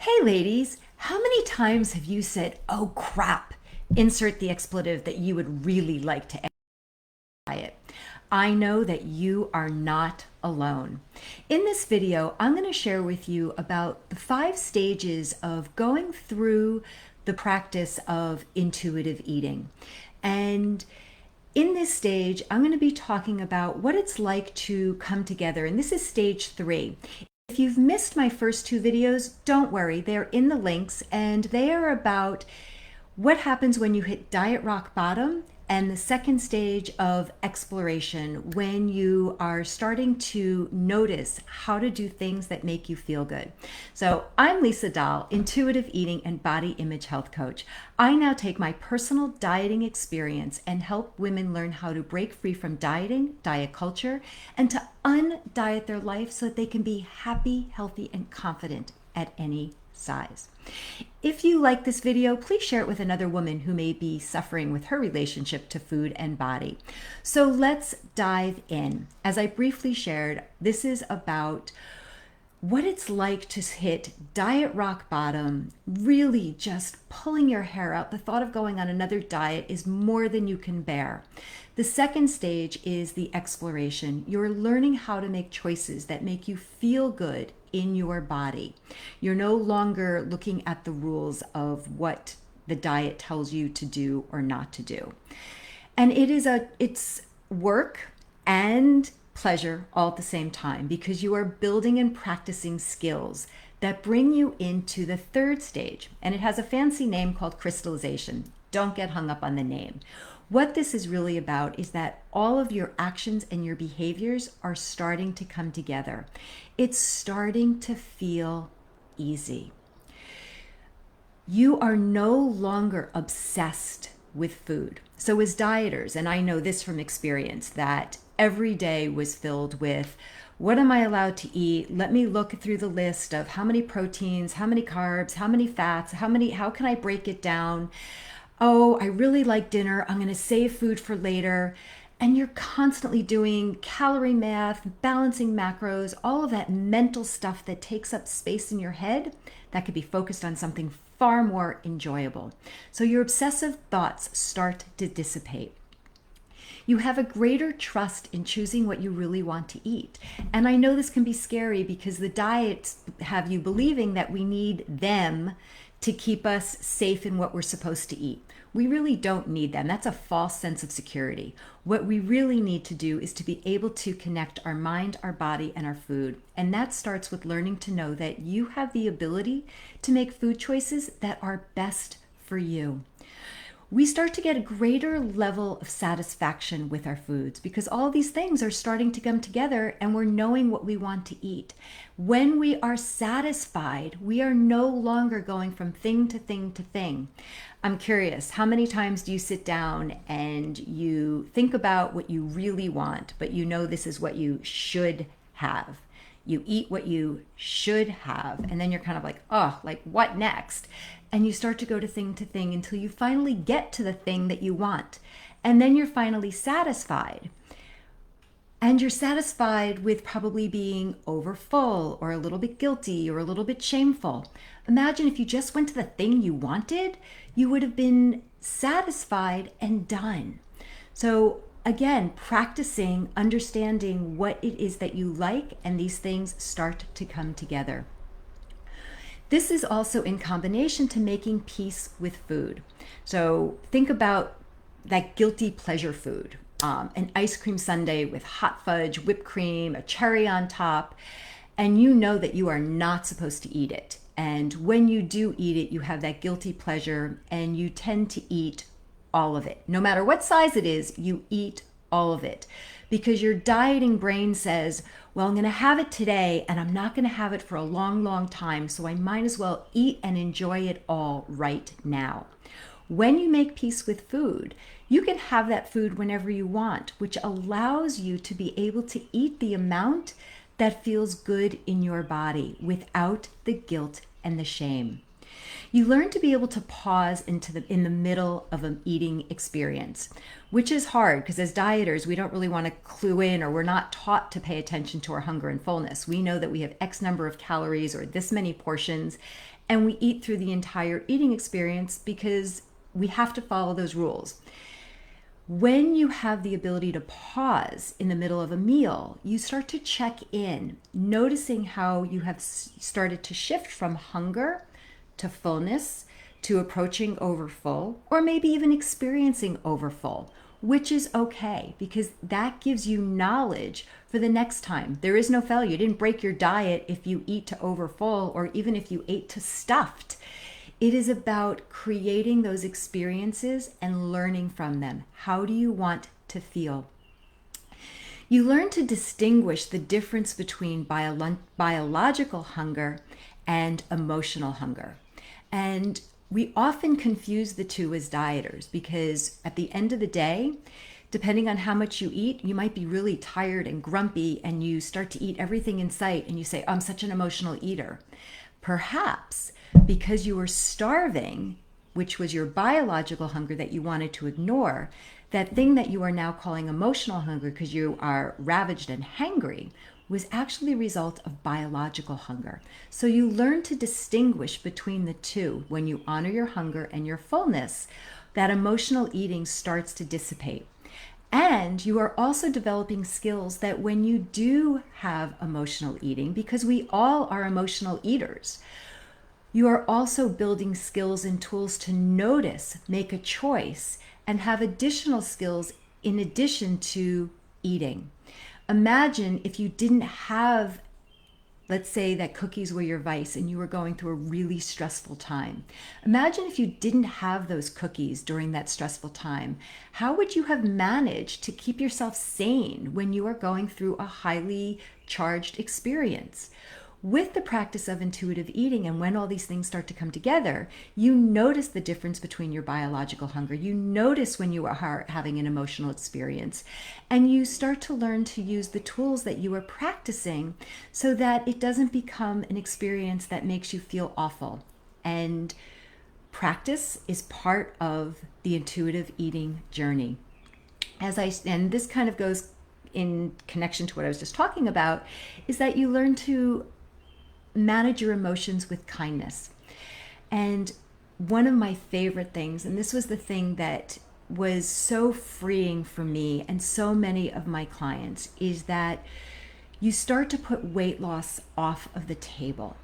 Hey ladies, how many times have you said, oh crap, insert the expletive that you would really like to add it? I know that you are not alone. In this video, I'm going to share with you about the 5 stages of going through the practice of intuitive eating. And in this stage, I'm going to be talking about what it's like to come together. And this is stage 3. If you've missed my first 2 videos, don't worry, they're in the links, and they are about what happens when you hit diet rock bottom and the second stage of exploration, when you are starting to notice how to do things that make you feel good. So I'm Lisa Dahl, intuitive eating and body image health coach. I now take my personal dieting experience and help women learn how to break free from dieting, diet culture, and to undiet their life so that they can be happy, healthy, and confident at any size. If you like this video, please share it with another woman who may be suffering with her relationship to food and body. So let's dive in. As I briefly shared, this is about what it's like to hit diet rock bottom, really just pulling your hair out. The thought of going on another diet is more than you can bear. The second stage is the exploration. You're learning how to make choices that make you feel good in your body. You're no longer looking at the rules of what the diet tells you to do or not to do. And it's work and pleasure all at the same time, because you are building and practicing skills that bring you into the third stage. And it has a fancy name called crystallization. Don't get hung up on the name. What this is really about is that all of your actions and your behaviors are starting to come together. It's starting to feel easy. You are no longer obsessed with food. So as dieters, and I know this from experience, that every day was filled with, what am I allowed to eat? Let me look through the list of how many proteins, how many carbs, how many fats, how can I break it down? Oh, I really like dinner. I'm going to save food for later. And you're constantly doing calorie math, balancing macros, all of that mental stuff that takes up space in your head that could be focused on something far more enjoyable. So your obsessive thoughts start to dissipate. You have a greater trust in choosing what you really want to eat. And I know this can be scary because the diets have you believing that we need them to keep us safe in what we're supposed to eat. We really don't need them. That's a false sense of security. What we really need to do is to be able to connect our mind, our body, and our food. And that starts with learning to know that you have the ability to make food choices that are best for you. We start to get a greater level of satisfaction with our foods because all these things are starting to come together and we're knowing what we want to eat. When we are satisfied, we are no longer going from thing to thing to thing. I'm curious, how many times do you sit down and you think about what you really want, but you know this is what you should have? You eat what you should have, and then you're kind of like, oh, like what next? And you start to go to thing until you finally get to the thing that you want. And then you're finally satisfied. And you're satisfied with probably being over full or a little bit guilty or a little bit shameful. Imagine if you just went to the thing you wanted, you would have been satisfied and done. So again, practicing, understanding what it is that you like, and these things start to come together. This is also in combination to making peace with food. So think about that guilty pleasure food, an ice cream sundae with hot fudge, whipped cream, a cherry on top, and you know that you are not supposed to eat it. And when you do eat it, you have that guilty pleasure and you tend to eat all of it. No matter what size it is, you eat all of it because your dieting brain says, well, I'm going to have it today and I'm not going to have it for a long, long time. So I might as well eat and enjoy it all right now. When you make peace with food, you can have that food whenever you want, which allows you to be able to eat the amount that feels good in your body without the guilt and the shame. You learn to be able to pause in the middle of an eating experience, which is hard because as dieters, we don't really want to clue in, or we're not taught to pay attention to our hunger and fullness. We know that we have X number of calories or this many portions, and we eat through the entire eating experience because we have to follow those rules. When you have the ability to pause in the middle of a meal, you start to check in, noticing how you have started to shift from hunger to fullness, to approaching overfull, or maybe even experiencing overfull, which is okay because that gives you knowledge for the next time. There is no failure. You didn't break your diet if you eat to overfull or even if you ate to stuffed. It is about creating those experiences and learning from them. How do you want to feel? You learn to distinguish the difference between biological hunger and emotional hunger. And we often confuse the two as dieters because at the end of the day, depending on how much you eat, you might be really tired and grumpy and you start to eat everything in sight and you say, I'm such an emotional eater. Perhaps because you were starving, which was your biological hunger that you wanted to ignore, that thing that you are now calling emotional hunger because you are ravaged and hangry was actually a result of biological hunger. So you learn to distinguish between the two. When you honor your hunger and your fullness, that emotional eating starts to dissipate. And you are also developing skills that when you do have emotional eating, because we all are emotional eaters, you are also building skills and tools to notice, make a choice, and have additional skills in addition to eating. Imagine if you didn't have, let's say that cookies were your vice and you were going through a really stressful time. Imagine if you didn't have those cookies during that stressful time. How would you have managed to keep yourself sane when you are going through a highly charged experience? With the practice of intuitive eating and when all these things start to come together, you notice the difference between your biological hunger. You notice when you are having an emotional experience, and you start to learn to use the tools that you are practicing so that it doesn't become an experience that makes you feel awful. And practice is part of the intuitive eating journey. And this kind of goes in connection to what I was just talking about, is that you learn to manage your emotions with kindness. And one of my favorite things, and this was the thing that was so freeing for me and so many of my clients, is that you start to put weight loss off of the table.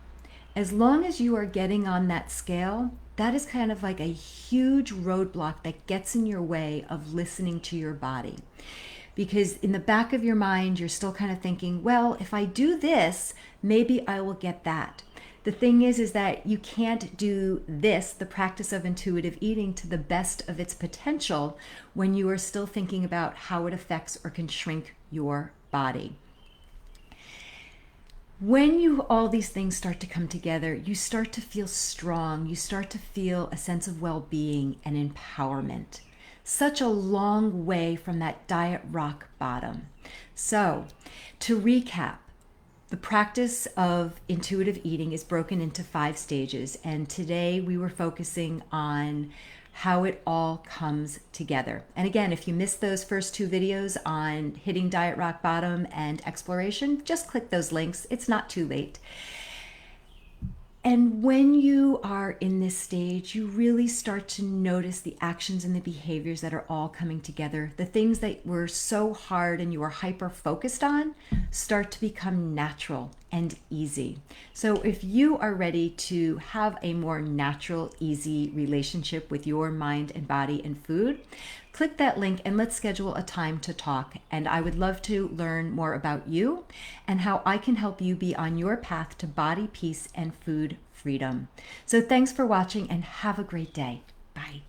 As long as you are getting on that scale, that is kind of like a huge roadblock that gets in your way of listening to your body. Because in the back of your mind, you're still kind of thinking, well, if I do this, maybe I will get that. The thing is that you can't do this, the practice of intuitive eating, to the best of its potential when you are still thinking about how it affects or can shrink your body. When all these things start to come together, you start to feel strong. You start to feel a sense of well-being and empowerment. Such a long way from that diet rock bottom. So, to recap, the practice of intuitive eating is broken into 5 stages, and today we were focusing on how it all comes together. And again, if you missed those first 2 videos on hitting diet rock bottom and exploration, just click those links. It's not too late. And when you are in this stage, you really start to notice the actions and the behaviors that are all coming together. The things that were so hard and you were hyper focused on start to become natural and easy. So if you are ready to have a more natural, easy relationship with your mind and body and food, click that link and let's schedule a time to talk. And I would love to learn more about you and how I can help you be on your path to body peace and food freedom. So thanks for watching and have a great day. Bye.